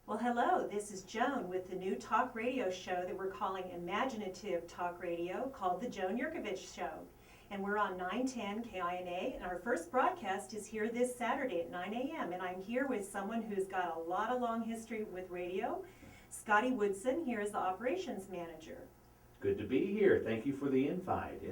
Well, hello, this is Joan with the new talk radio show that we're calling Imaginative Talk Radio called The Joan Yurkovich Show. And we're on 910 KINA, and our first broadcast is here this Saturday at 9 a.m. And I'm here with someone who's got a lot of long history with radio, Scotty Woodson. Here is the operations manager. Good to be here. Thank you for the invite.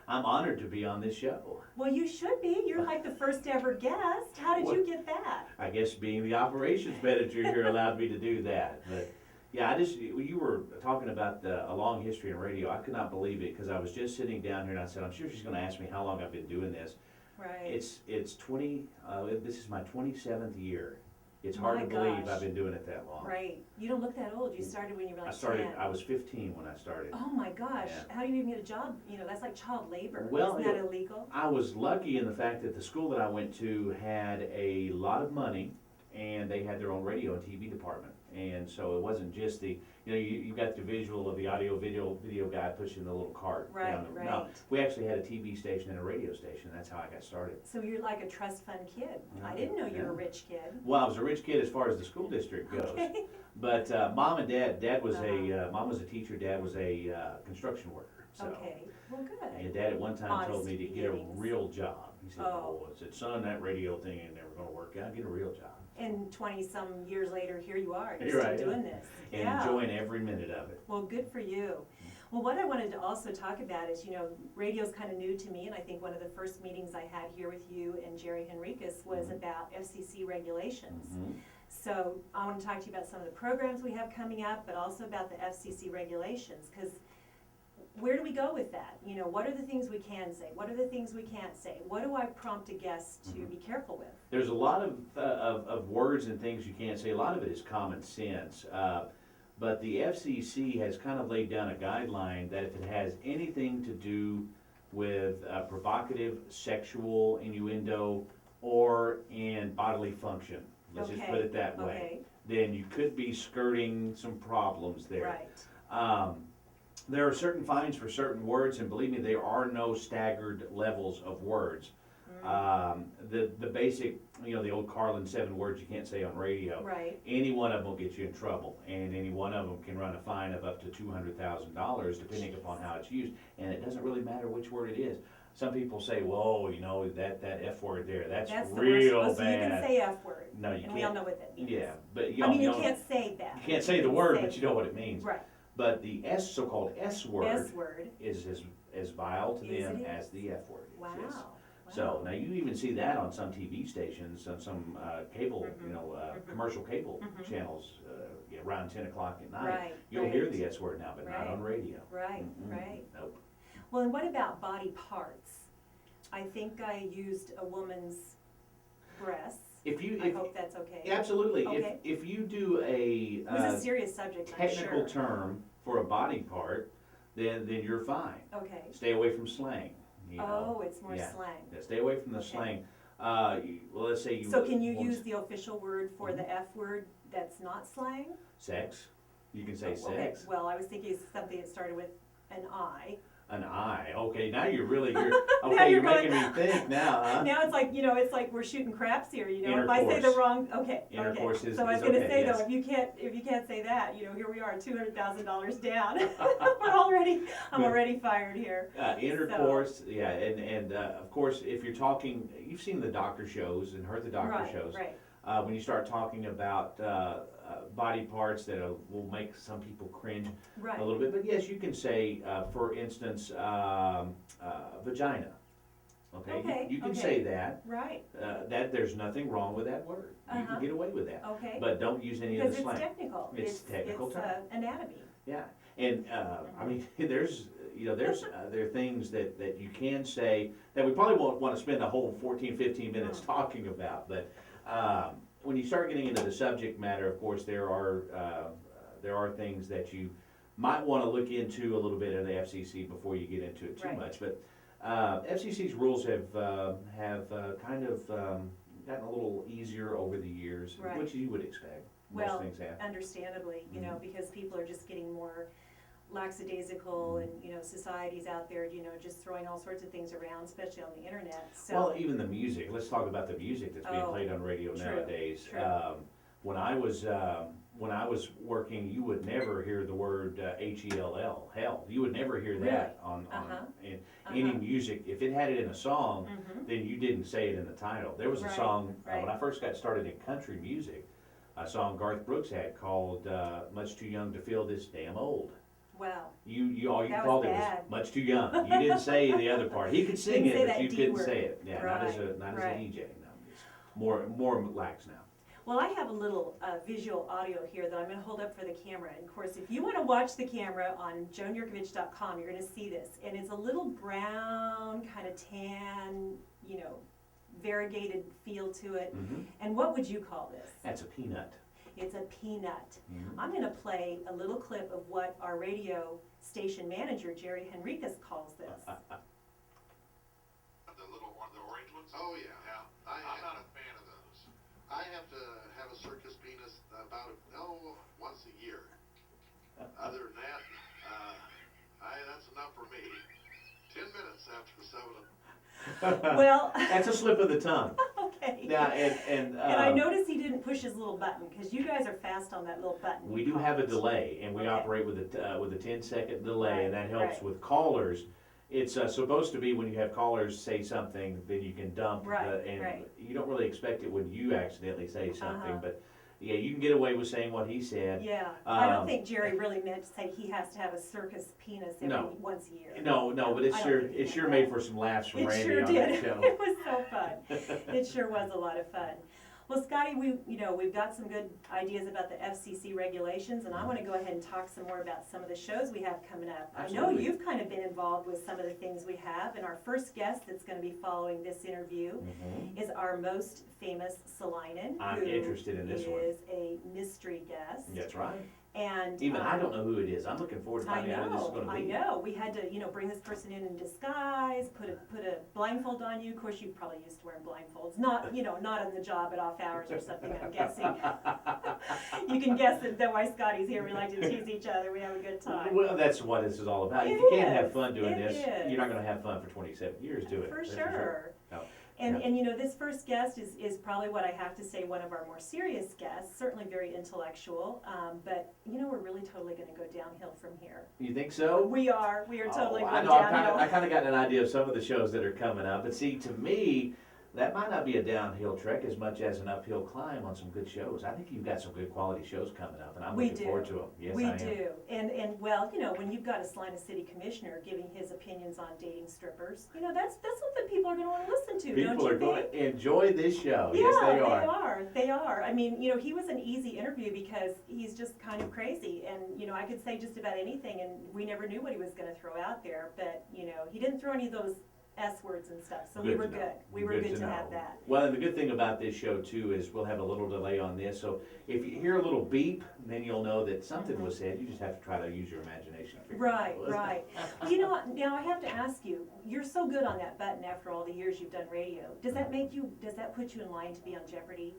I'm honored to be on this show. Well, you should be. You're like the first ever guest. How did you get that? I guess being the operations manager here allowed me to do that. But yeah, you were talking about a long history in radio. I could not believe it because I was just sitting down here and I said, I'm sure she's going to ask me how long I've been doing this. Right. This is my 27th year. It's hard to believe I've been doing it that long. Right. You don't look that old. You started when you were like 10. I was 15 when I started. Oh my gosh. Yeah. How do you even get a job? You know, that's like child labor. Well, isn't that illegal? I was lucky in the fact that the school that I went to had a lot of money and they had their own radio and TV department. And so it wasn't just you got the visual of the audio video guy pushing the little cart. Right, right. No, we actually had a TV station and a radio station. That's how I got started. So you're like a trust fund kid. I didn't know you were a rich kid. Well, I was a rich kid as far as the school district goes. Okay. But mom and dad was mom was a teacher, dad was a construction worker. So. Okay, well good. And dad at one time told me to get a beginnings. real job. He said, I said, son, that radio thing ain't never going to work out. Get a real job. And 20-some years later, here you are. You're You're still right, doing this. And enjoying every minute of it. Well, good for you. Well, what I wanted to also talk about is, radio's kind of new to me, and I think one of the first meetings I had here with you and Jerry Henriquez was about FCC regulations. Mm-hmm. So I want to talk to you about some of the programs we have coming up, but also about the FCC regulations, because where do we go with that? What are the things we can say? What are the things we can't say? What do I prompt a guest to be careful with? There's a lot of words and things you can't say. A lot of it is common sense. But the FCC has kind of laid down a guideline that if it has anything to do with provocative sexual innuendo or in bodily function, let's just put it that way, then you could be skirting some problems there. Right. There are certain fines for certain words, and believe me, there are no staggered levels of words. The basic, the old Carlin 7 words you can't say on radio. Right. Any one of them will get you in trouble, and any one of them can run a fine of up to $200,000 depending upon how it's used. And it doesn't really matter which word it is. Some people say, "Whoa, that F word there, that's real bad." So you can say F word. No, you can't. And we all know what that means. Yeah, but you can't say that. You can't say the word, but you know what it means. Right. But the so-called S word is is as vile to them as the F word is. Wow. Yes. So now you even see that on some TV stations, on some cable, commercial cable channels around 10 o'clock at night. Right. You'll hear the S word now, but not on radio. Right. Right. Nope. Well, and what about body parts? I think I used a woman's breasts. I hope that's okay. Absolutely. Okay. If you do it was a serious subject, technical I'm sure. term for a body part, then you're fine. Okay. Stay away from slang. It's more slang. Yeah, stay away from the slang. Well, let's say you. So can you use the official word for the F word that's not slang? Sex. You can say sex. Okay. Well, I was thinking something that started with an I. An I. Okay, now you're making me think now, huh? Now it's like we're shooting craps here, Intercourse. If I say the wrong, Intercourse is so I was going to say yes. though, if you can't say that, here we are, $200,000 down. I'm already fired here. Intercourse, and of course, if you're talking, you've seen the doctor shows and heard the doctor shows. Right. When you start talking about body parts that will make some people cringe a little bit. But yes, you can say, for instance, vagina. Okay, you can say that. Right. That there's nothing wrong with that word. You can get away with that. Okay. But don't use any of the slang. Because it's technical. It's technical term. Anatomy. Yeah, and there are things that you can say that we probably won't want to spend a whole 14, 15 minutes talking about, but when you start getting into the subject matter, of course, there are things that you might want to look into a little bit in the FCC before you get into it too much. But FCC's rules have kind of gotten a little easier over the years, which you would expect. Most things have. Understandably, because people are just getting more lackadaisical, and society's out there, just throwing all sorts of things around, especially on the internet. So well, even the music. Let's talk about the music that's being played on radio nowadays. True. When I was when I was working, you would never hear the word H-E-L-L, hell. You would never hear that on in any music. If it had it in a song, then you didn't say it in the title. There was a song, when I first got started in country music, a song Garth Brooks had called Much Too Young to Feel This Damn Old. Wow. You all you That called was it was bad. much too young. You didn't say the other part. He could sing Didn't say it, but that you D couldn't word. say it. Yeah, not as an Right. EJ. No, it's more lax now. Well, I have a little visual audio here that I'm going to hold up for the camera. And of course, if you want to watch the camera on joanyurkovich.com, you're going to see this. And it's a little brown, kind of tan, you know, variegated feel to it. And what would you call this? That's a peanut. It's a peanut. I'm going to play a little clip of what our radio station manager, Jerry Henriquez, calls this. The little one, the orange ones? Oh, yeah. I'm not a fan of those. I have to have a circus penis about, once a year. Other than that, that's enough for me. 10 minutes after 7 Well, That's a slip of the tongue. okay. Yeah, and I noticed he didn't push his little button, because you guys are fast on that little button. we you do call have a it. delay, and we Okay. operate with a 10-second delay, and that helps right. with callers. It's supposed to be when you have callers say something, then you can dump, Right, and right. you don't really expect it when you accidentally say something, Uh-huh. but yeah, you can get away with saying what he said. Yeah, I don't Um, think Jerry really meant to say he has to have a circus penis No. once a year. No, but it's I don't sure think he meant made that. for some laughs from It Randy sure on did. that show. It was so fun. It sure was a lot of fun. Well, Scotty, we've got some good ideas about the FCC regulations, and I want to go ahead and talk some more about some of the shows we have coming up. I know Absolutely. you've kind of been involved with some of the things we have, and our first guest that's going to be following this interview is our most famous Salinen, I'm who interested in this one. is a mystery guest. That's right. And Even I don't know who it is. I'm looking forward to finding out who this is going to I be. know. We had to, bring this person in disguise, put a blindfold on you. Of course, you're probably used to wearing blindfolds. Not, not on the job at off hours or something, I'm guessing. You can guess that why Scotty's here. We like to tease each other. We have a good time. Well, that's what this is all about. If It you can't have is. fun doing It this, is. you're not going to have fun for 27 years, do it. For That's sure. No. And, Yeah. and this first guest is probably what I have to say, one of our more serious guests, certainly very intellectual, but we're really totally going to go downhill from here. You think so? We are totally Oh, going I know. downhill. I kind of got an idea of some of the shows that are coming up, but see, to me, that might not be a downhill trek as much as an uphill climb on some good shows. I think you've got some good quality shows coming up, and I'm We looking do. forward to them. Yes, We I am. do, and well, when you've got a Salina City Commissioner giving his opinions on dating strippers, that's something people are going to want to listen to, don't People you are going think? to enjoy this show. Yeah, Yes, they they are. They are. I mean, he was an easy interview because he's just kind of crazy, and I could say just about anything, and we never knew what he was going to throw out there, but he didn't throw any of those S words and stuff, so we Good were to know. good. We were good to have know. that. Well, and the good thing about this show too is we'll have a little delay on this, so if you hear a little beep, then you'll know that something was said. You just have to try to use your imagination. to figure it Right, out. right. Now I have to ask you, you're so good on that button after all the years you've done radio. Does that put you in line to be on Jeopardy?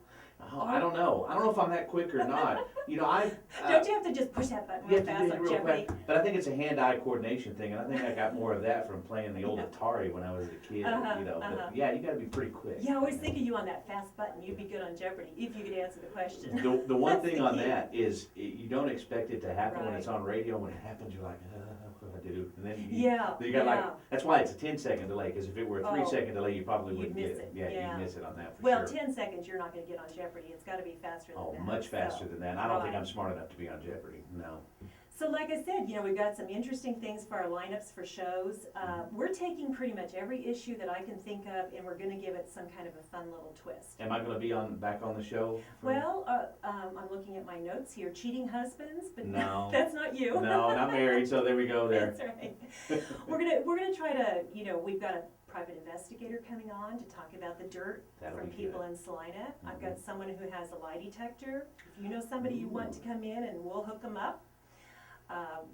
Oh, I don't know. I don't know if I'm that quick or not. Don't you have to just push that button You real have to do fast it on real Jeopardy? quick, but I think it's a hand-eye coordination thing, and I think I got more of that from playing the old Atari when I was a kid. But yeah, you got to be pretty quick. Yeah, I always think of you on that fast button. You'd be good on Jeopardy if you could answer the question. The one That's thing the on key. that is you don't expect it to happen when Right. it's on radio. When it happens, you're like, what do I do? And then Yeah, you got yeah. that's why it's a 10-second delay. Because if it were a 3-second delay, you probably You'd wouldn't get miss it. it, yeah. You'd miss it on that for Well, sure. 10 seconds, you're not going to get on Jeopardy. It's got to be faster than Oh, that. much faster So, than that. I don't think right. I'm smart enough to be on Jeopardy. No. So like I said, we've got some interesting things for our lineups for shows. We're taking pretty much every issue that I can think of, and we're going to give it some kind of a fun little twist. Am I going to be back on the show? Well, I'm looking at my notes here. Cheating husbands, but No. that's not you. No, not married. So there we go. There. That's right. We're gonna try to, we've got a private investigator coming on to talk about the dirt That'll from be people good. in Salina. I've got someone who has a lie detector. If you know somebody you want to come in, and we'll hook them up.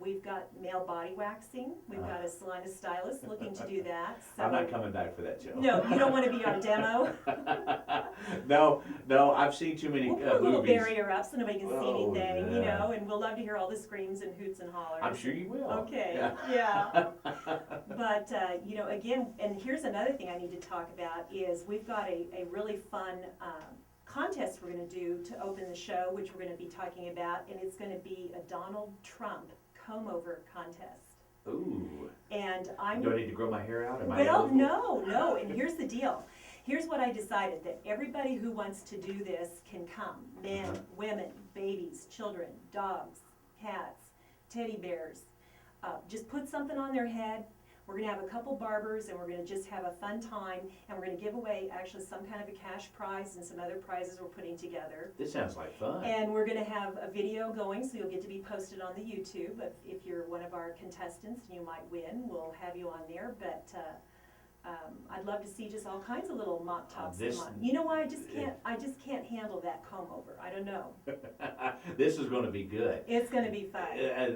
We've got male body waxing. We've got a Salina stylist looking to do that. So I'm not coming back for that show. no, you don't want to be on demo. No, I've seen too many We'll put a little movies. barrier up so nobody can see Oh, anything, yeah. and we'll love to hear all the screams and hoots and hollers. I'm sure you will. Okay, Yeah. yeah. But, again, and here's another thing I need to talk about is we've got a really fun contest we're going to do to open the show, which we're going to be talking about, and it's going to be a Donald Trump comb-over contest. Ooh. And I'm... Do I need to grow my hair out? Am I Well, eligible? no, and here's the deal. Here's what I decided, that everybody who wants to do this can come. Men, women, babies, children, dogs, cats, teddy bears. Just put something on their head. We're gonna have a couple barbers, and we're gonna just have a fun time, and we're gonna give away actually some kind of a cash prize and some other prizes we're putting together. This sounds like fun. And we're gonna have a video going, so you'll get to be posted on the YouTube. If you're one of our contestants and you might win, we'll have you on there. But I'd love to see just all kinds of little mop tops. You know why? I just can't handle that comb over. I don't know. This is going to be good. It's going to be fun.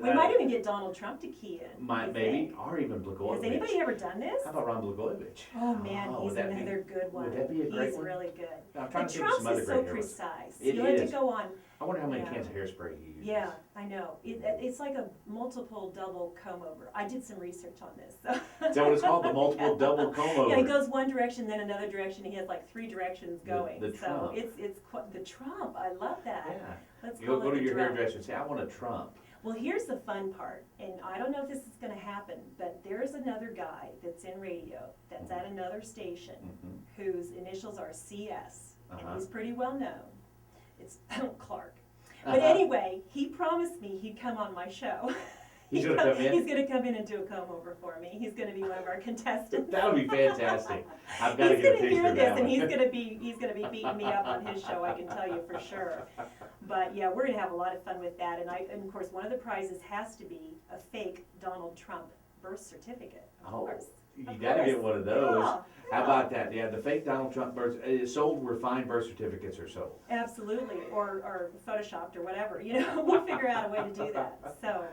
We might even get Donald Trump to key in. Maybe, or even Blagojevich. Has anybody ever done this? How about Ron Blagojevich? Oh man, he's another good one. Would that be a great He's one? really good. I'm trying But to think of some other Trump's is great so heroes. precise. It You have is. to go on. I wonder how many Yeah. cans of hairspray he uses. Yeah, I know. It's like a multiple double comb over. I did some research on this. So. Is that what it's called? The multiple double comb over? Yeah, he goes one direction, then another direction. He has like 3 directions going. The so Trump. it's the Trump. I love that. Yeah. Let's You call go it to the your Trump. hairdresser and say, I want a Trump. Well, here's the fun part, and I don't know if this is going to happen, but there's another guy that's in radio that's at another station whose initials are CS, and he's pretty well known. It's Clark. But anyway, he promised me he'd come on my show. He's going to come in? He's going to come in and do a comb over for me. He's going to be one of our contestants. That would be fantastic. I've got to He's get a going to picture hear of this, that and one. he's going to be beating me up on his show. I can tell you for sure. But yeah, we're going to have a lot of fun with that. And of course, one of the prizes has to be a fake Donald Trump birth certificate. Of course. You Of got to course. get one of those. Yeah, How about that? Yeah, the fake Donald Trump birth sold where fine birth certificates are sold. Absolutely, or photoshopped or whatever. You know, we'll figure out a way to do that. So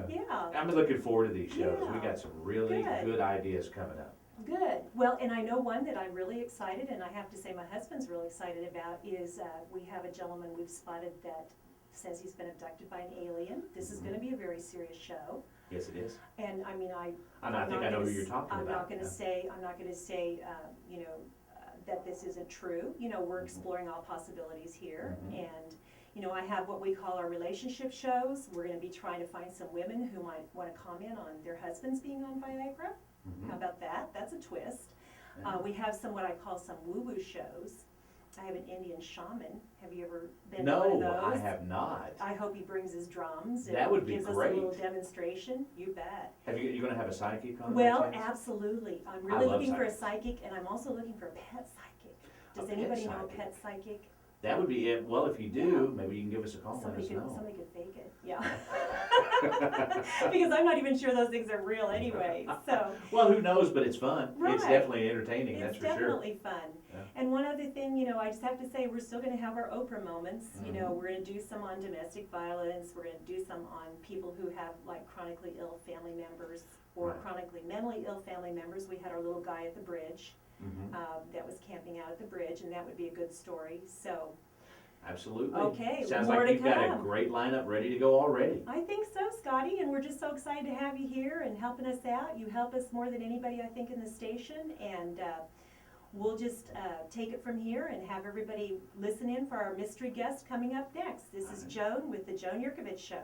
yeah. I'm looking forward to these shows. We Yeah. got some really good ideas coming up. Good. Well, and I know one that I'm really excited, and I have to say my husband's really excited about, is we have a gentleman we've spotted that says he's been abducted by an alien. This is going to be a very serious show. Yes, it is. And I mean, I think I know who you're talking I'm about. not going to say, you know, that this isn't true. You know, we're exploring all possibilities here, and you know, I have what we call our relationship shows. We're going to be trying to find some women who might want to comment on their husbands being on Viagra. How about that? That's a twist. We have some what I call some woo-woo shows. I have an Indian shaman. Have you ever been to one of No, those? I have not. I hope he brings his drums and That would be gives us a great. little demonstration. You bet. You going to have a psychic on? Well, by chance? absolutely. I'm I really love looking for a psychics. psychic, and I'm also looking for a pet psychic. A Does pet anybody know a psychic. pet psychic? That would be it. Well, if you do, maybe you can give us a call and let Somebody us could, know. somebody could fake it, yeah. Because I'm not even sure those things are real anyway, so. Well, who knows, but it's fun. It's Right. definitely entertaining, that's It's for sure. definitely fun. Yeah. And one other thing, you know, I just have to say, we're still gonna have our Oprah moments. You know, we're gonna do some on domestic violence, we're gonna do some on people who have like chronically ill family members or Right. chronically mentally ill family members. We had our little guy at the bridge, that was camping out at the bridge, and that would be a good story, so. Absolutely. Okay, Sounds more like to you've got a come. great lineup ready to go already. I think so, Scotty, and we're just so excited to have you here and helping us out. You help us more than anybody, I think, in the station, and we'll just take it from here and have everybody listen in for our mystery guest coming up next. This is Joan with the Joan Yurkovich Show.